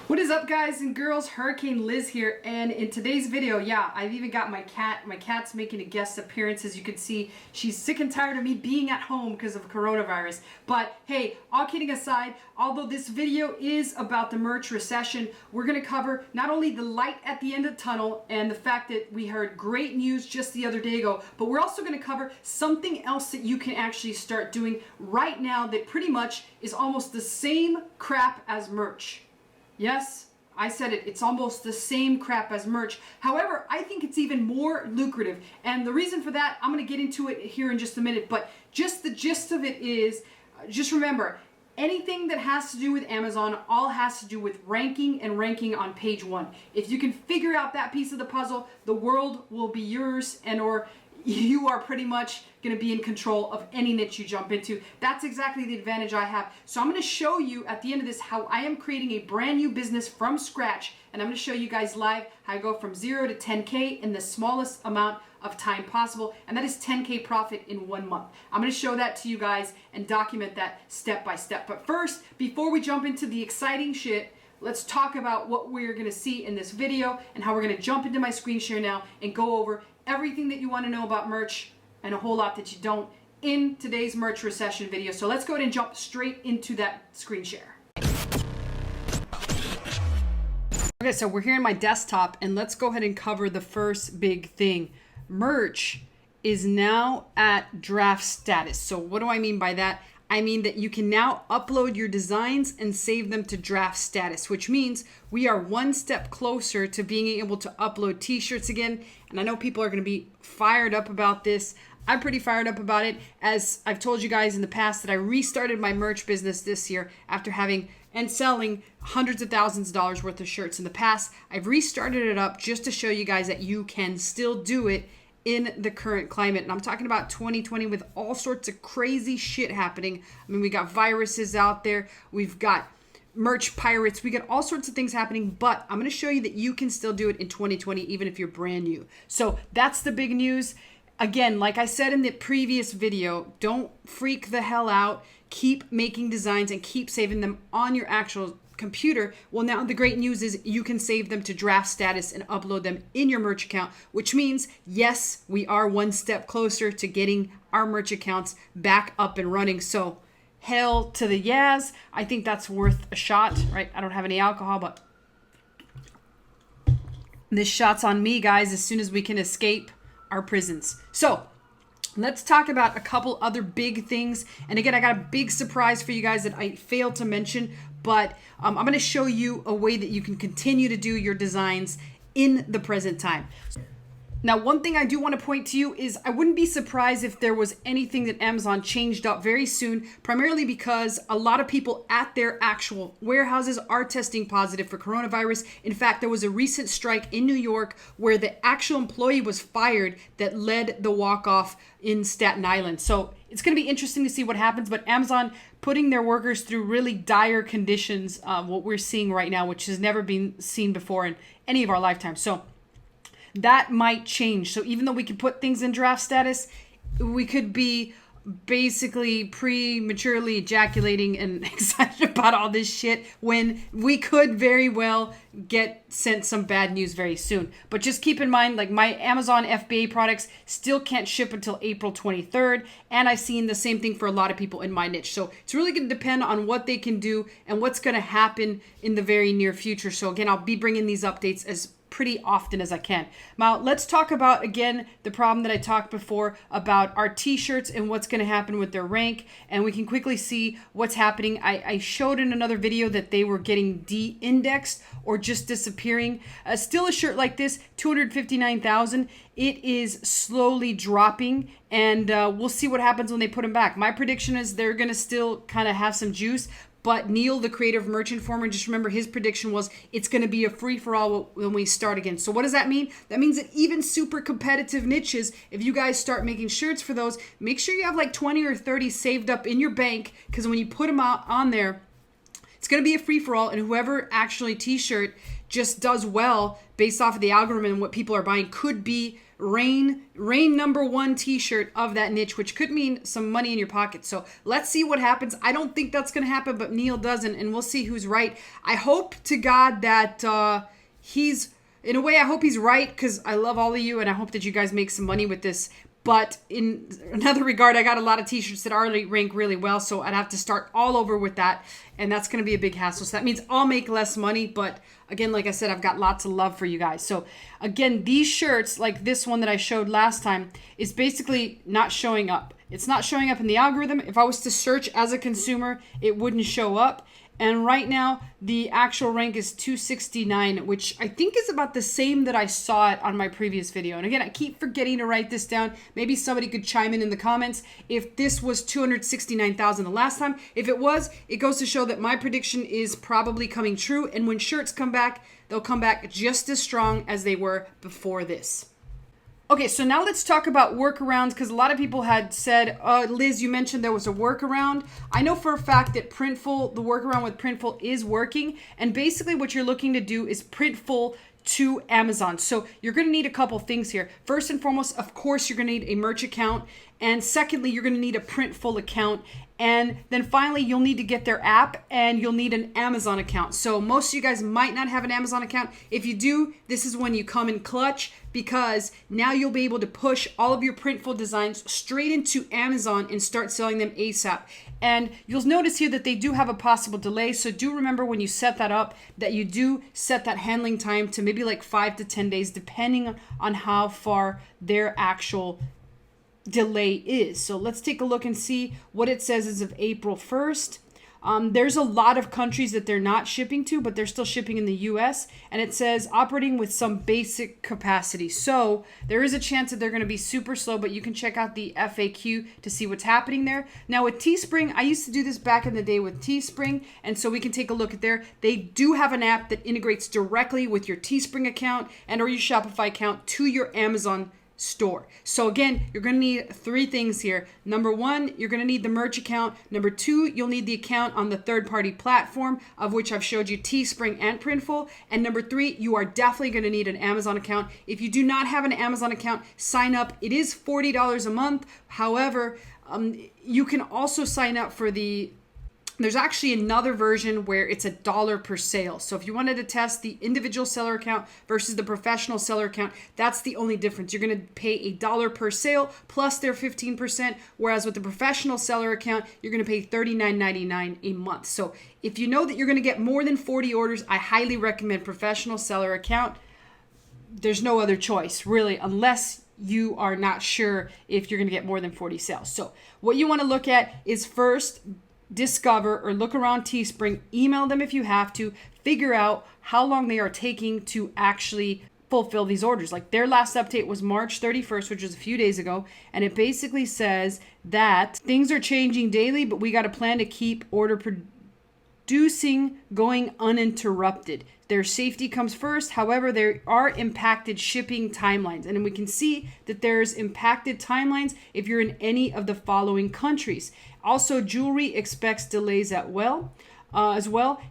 What is up, guys and girls? Hurricane Liz here, and in today's video, I've even got my cat. My cat's making a guest appearance. As you can see, she's sick and tired of me being at home because of coronavirus. But hey, all kidding aside, although this video is about the merch recession, we're going to cover not only the light at the end of the tunnel and the fact that we heard great news just the other day ago, but we're also going to cover something else that you can actually start doing right now that pretty much is almost the same crap as merch. Yes, I said it. It's almost the same crap as merch. However, I think it's even more lucrative. And the reason for that, I'm going to get into it here in just a minute. But just the gist of it is, just remember, anything that has to do with Amazon all has to do with ranking and ranking on page one. If you can figure out that piece of the puzzle, the world will be yours, and or you are pretty much going to be in control of any niche you jump into. That's exactly the advantage I have. So I'm going to show you at the end of this how I am creating a brand new business from scratch, and I'm going to show you guys live how I go from 0 to 10K in the smallest amount of time possible, and that is 10K profit in 1 month. I'm going to show that to you guys and document that step by step. But first, before we jump into the exciting shit, let's talk about what we're going to see in this video and how we're going to jump into my screen share now and go over everything that you want to know about merch and a whole lot that you don't in today's merch recession video. So let's go ahead and jump straight into that screen share. Okay, so we're here in my desktop, and let's go ahead and cover the first big thing. Merch is now at draft status. So what do I mean by that? I mean that you can now upload your designs and save them to draft status, which means we are one step closer to being able to upload t-shirts again. And I know people are going to be fired up about this. I'm pretty fired up about it, as I've told you guys in the past that I restarted my merch business this year after having and selling hundreds of thousands of dollars worth of shirts in the past. I've restarted it up just to show you guys that you can still do it in the current climate. And I'm talking about 2020 with all sorts of crazy shit happening. I mean, we got viruses out there, we've got merch pirates, we got all sorts of things happening, but I'm going to show you that you can still do it in 2020 even if you're brand new. So that's the big news. Again, like I said in the previous video, don't freak the hell out. Keep making designs and keep saving them on your actual computer. Well, now the great news is you can save them to draft status and upload them in your merch account, which means, yes, we are one step closer to getting our merch accounts back up and running. So hell to the yes. I think that's worth a shot, right? I don't have any alcohol, but this shot's on me, guys, as soon as we can escape our prisons. So let's talk about a couple other big things. And again, I got a big surprise for you guys that I failed to mention, but I'm going to show you a way that you can continue to do your designs in the present time. Now, one thing I do want to point to you is I wouldn't be surprised if there was anything that Amazon changed up very soon, primarily because a lot of people at their actual warehouses are testing positive for coronavirus. In fact, there was a recent strike in New York where the actual employee was fired that led the walk-off in Staten Island. So it's going to be interesting to see what happens, but Amazon putting their workers through really dire conditions, what we're seeing right now, which has never been seen before in any of our lifetimes. So that might change. So even though we could put things in draft status, we could be basically prematurely ejaculating and excited about all this shit when we could very well get sent some bad news very soon. But just keep in mind, like, my Amazon FBA products still can't ship until April 23rd. And I've seen the same thing for a lot of people in my niche. So it's really going to depend on what they can do and what's going to happen in the very near future. So again, I'll be bringing these updates as pretty often as I can. Now, let's talk about, again, the problem that I talked before about our t-shirts and what's going to happen with their rank. And we can quickly see what's happening. I showed in another video that they were getting de-indexed or just disappearing. Still a shirt like this, 259,000. It is slowly dropping, and we'll see what happens when they put them back. My prediction is they're going to still kind of have some juice. But Neil, the creative merchant former, just remember his prediction was it's going to be a free-for-all when we start again. So what does that mean? That means that even super competitive niches, if you guys start making shirts for those, make sure you have like 20 or 30 saved up in your bank, because when you put them out on there, it's going to be a free-for-all, and whoever actually t-shirt just does well based off of the algorithm and what people are buying could be reign #1 t-shirt of that niche, which could mean some money in your pocket. So let's see what happens. I don't think that's going to happen, but Neil doesn't, and we'll see who's right. I hope to God that he's, in a way, I hope he's right, because I love all of you, and I hope that you guys make some money with this. But in another regard, I got a lot of t-shirts that already rank really well, so I'd have to start all over with that, and that's going to be a big hassle. So that means I'll make less money, but again, like I said, I've got lots of love for you guys. So again, these shirts, like this one that I showed last time, is basically not showing up. It's not showing up in the algorithm. If I was to search as a consumer, it wouldn't show up. And right now, the actual rank is 269, which I think is about the same that I saw it on my previous video. And again, I keep forgetting to write this down. Maybe somebody could chime in the comments if this was 269,000 the last time. If it was, it goes to show that my prediction is probably coming true. And when shirts come back, they'll come back just as strong as they were before this. Okay, so now let's talk about workarounds, because a lot of people had said, Liz, you mentioned there was a workaround. I know for a fact that Printful, the workaround with Printful is working. And basically what you're looking to do is Printful to Amazon. So you're going to need a couple things here. First and foremost, of course, you're going to need a merch account. And secondly, you're going to need a Printful account. And then finally, you'll need to get their app, and you'll need an Amazon account. So most of you guys might not have an Amazon account. If you do, this is when you come in clutch, because now you'll be able to push all of your Printful designs straight into Amazon and start selling them ASAP. And you'll notice here that they do have a possible delay. So do remember when you set that up, that you do set that handling time to maybe like 5 to 10 days, depending on how far their actual delay is. So let's take a look and see what it says as of April 1st. There's a lot of countries that they're not shipping to, but they're still shipping in the US, and it says operating with some basic capacity. So there is a chance that they're going to be super slow, but you can check out the FAQ to see what's happening there. Now with Teespring, I used to do this back in the day with Teespring, and so we can take a look at there. They do have an app that integrates directly with your Teespring account and or your Shopify account to your Amazon store. So again, you're going to need 3 things here. Number 1, you're going to need the merch account. Number 2, you'll need the account on the third-party platform, of which I've showed you Teespring and Printful. And number 3, you are definitely going to need an Amazon account. If you do not have an Amazon account, sign up. It is $40 a month. However, you can also sign up for there's actually another version where it's $1 per sale. So if you wanted to test the individual seller account versus the professional seller account, that's the only difference. You're going to pay $1 per sale plus their 15%, whereas with the professional seller account, you're going to pay $39.99 a month. So if you know that you're going to get more than 40 orders, I highly recommend professional seller account. There's no other choice, really, unless you are not sure if you're going to get more than 40 sales. So what you want to look at is first, discover or look around Teespring, email them if you have to, figure out how long they are taking to actually fulfill these orders. Like their last update was March 31st, which was a few days ago. And it basically says that things are changing daily, but we got a plan to keep order producing going uninterrupted. Their safety comes first. However, there are impacted shipping timelines. And we can see that there's impacted timelines if you're in any of the following countries. Also, jewelry expects delays as well.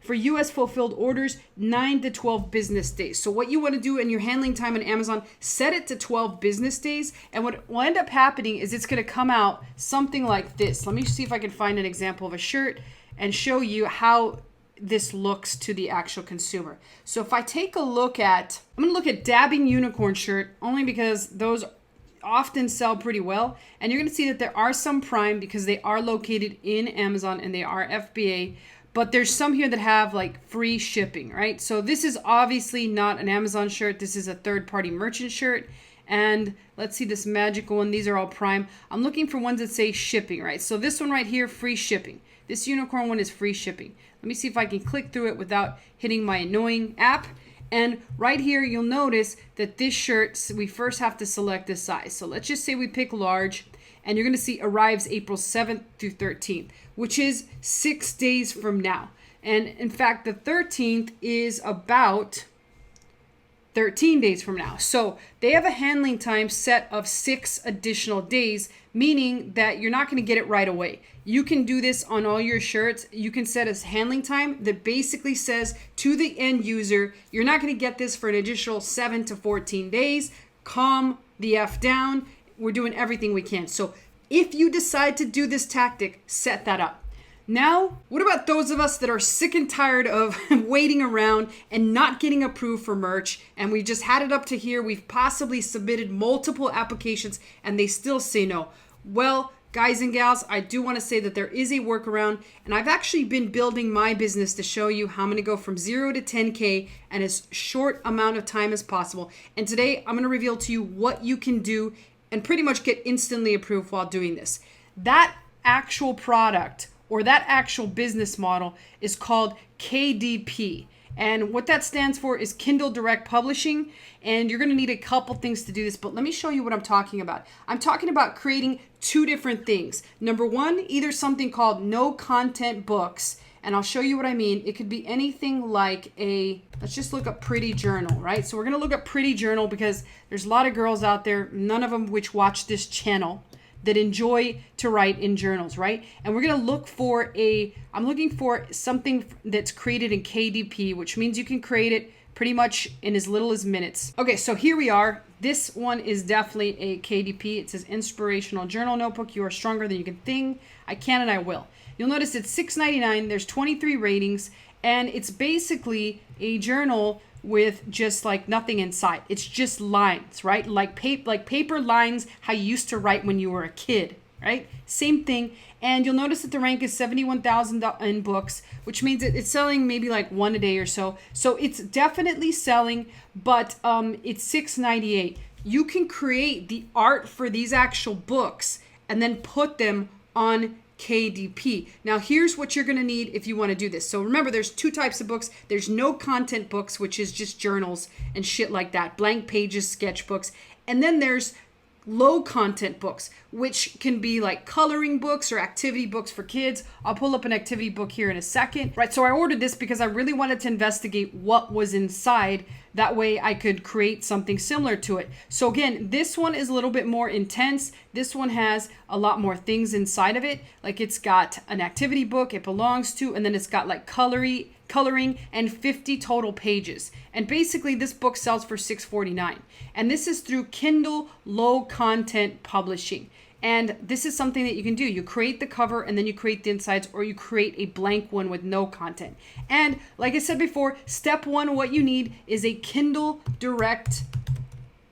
For U.S. fulfilled orders, 9 to 12 business days. So what you want to do in your handling time on Amazon, set it to 12 business days. And what will end up happening is it's going to come out something like this. Let me see if I can find an example of a shirt and show you how this looks to the actual consumer. So if I take a look at, I'm going to look at Dabbing Unicorn shirt only because those often sell pretty well. And you're going to see that there are some Prime because they are located in Amazon and they are FBA, but there's some here that have like free shipping, right? So this is obviously not an Amazon shirt. This is a third-party merchant shirt. And let's see this magical one. These are all Prime. I'm looking for ones that say shipping, right? So this one right here, free shipping. This unicorn one is free shipping. Let me see if I can click through it without hitting my annoying app. And right here, you'll notice that this shirt, we first have to select the size. So let's just say we pick large, and you're going to see arrives April 7th through 13th, which is 6 days from now. And in fact, the 13th is about 13 days from now. So they have a handling time set of 6 additional days, meaning that you're not going to get it right away. You can do this on all your shirts. You can set a handling time that basically says to the end user, you're not going to get this for an additional 7 to 14 days. Calm the F down. We're doing everything we can. So if you decide to do this tactic, set that up. Now, what about those of us that are sick and tired of waiting around and not getting approved for merch, and we just had it up to here, we've possibly submitted multiple applications and they still say no? Well, guys and gals, I do want to say that there is a workaround, and I've actually been building my business to show you how I'm going to go from 0 to 10K in as short amount of time as possible. And today I'm going to reveal to you what you can do and pretty much get instantly approved while doing this. That actual product or that actual business model is called KDP. And what that stands for is Kindle Direct Publishing. And you're going to need a couple things to do this, but let me show you what I'm talking about. I'm talking about creating two different things. Number one, either something called no content books. And I'll show you what I mean. It could be anything like let's just look up Pretty Journal, right? So we're going to look up Pretty Journal because there's a lot of girls out there, none of them which watch this channel, that enjoy to write in journals, right? And we're gonna look for I'm looking for something that's created in KDP, which means you can create it pretty much in as little as minutes. Okay, so here we are. This one is definitely a KDP. It says Inspirational Journal Notebook. You are stronger than you can think. I can and I will. You'll notice it's $6.99. There's 23 ratings, and it's basically a journal with just like nothing inside. It's just lines, right? Like paper lines, how you used to write when you were a kid, right? Same thing. And you'll notice that the rank is 71,000 in books, which means it's selling maybe like one a day or so. So it's definitely selling, but it's $6.98. You can create the art for these actual books and then put them on KDP. Now here's what you're going to need if you want to do this. So remember, there's two types of books. There's no content books, which is just journals and shit like that, blank pages, sketchbooks. And then there's low content books, which can be like coloring books or activity books for kids. I'll pull up an activity book here in a second. Right, so I ordered this because I really wanted to investigate what was inside. That way I could create something similar to it. So again, this one is a little bit more intense. This one has a lot more things inside of it. Like it's got an activity book it belongs to, and then it's got like coloring and 50 total pages. And basically this book sells for $6.49. And this is through Kindle Low Content Publishing. And this is something that you can do. You create the cover and then you create the insides, or you create a blank one with no content. And like I said before, step one, what you need is a Kindle Direct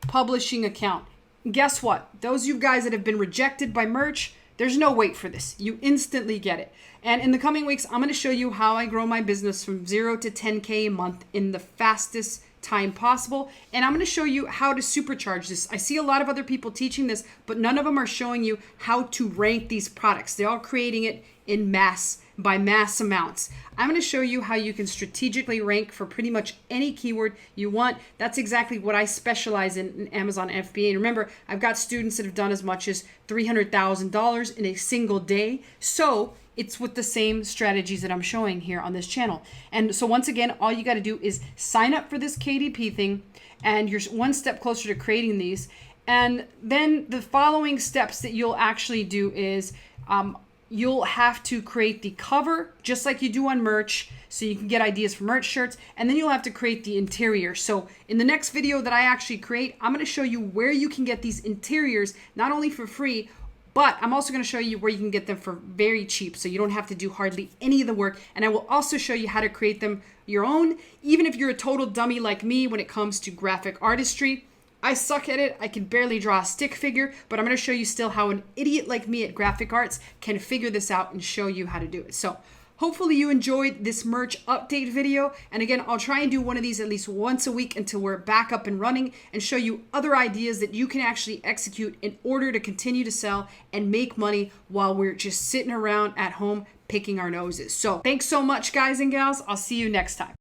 Publishing account. Guess what? Those of you guys that have been rejected by merch, there's no wait for this. You instantly get it. And in the coming weeks, I'm going to show you how I grow my business from 0 to 10K a month in the fastest time possible. And I'm going to show you how to supercharge this. I see a lot of other people teaching this, but none of them are showing you how to rank these products. They're all creating it in by mass amounts. I'm going to show you how you can strategically rank for pretty much any keyword you want. That's exactly what I specialize in Amazon FBA. And remember, I've got students that have done as much as $300,000 in a single day. So it's with the same strategies that I'm showing here on this channel. And so once again, all you got to do is sign up for this KDP thing, and you're one step closer to creating these. And then the following steps that you'll actually do is you'll have to create the cover just like you do on merch, so you can get ideas for merch shirts, and then you'll have to create the interior. So in the next video that I actually create, I'm going to show you where you can get these interiors, not only for free, but I'm also going to show you where you can get them for very cheap, so you don't have to do hardly any of the work. And I will also show you how to create them your own, even if you're a total dummy like me when it comes to graphic artistry. I suck at it. I can barely draw a stick figure, but I'm going to show you still how an idiot like me at graphic arts can figure this out and show you how to do it. So hopefully you enjoyed this merch update video. And again, I'll try and do one of these at least once a week until we're back up and running, and show you other ideas that you can actually execute in order to continue to sell and make money while we're just sitting around at home picking our noses. So thanks so much, guys and gals. I'll see you next time.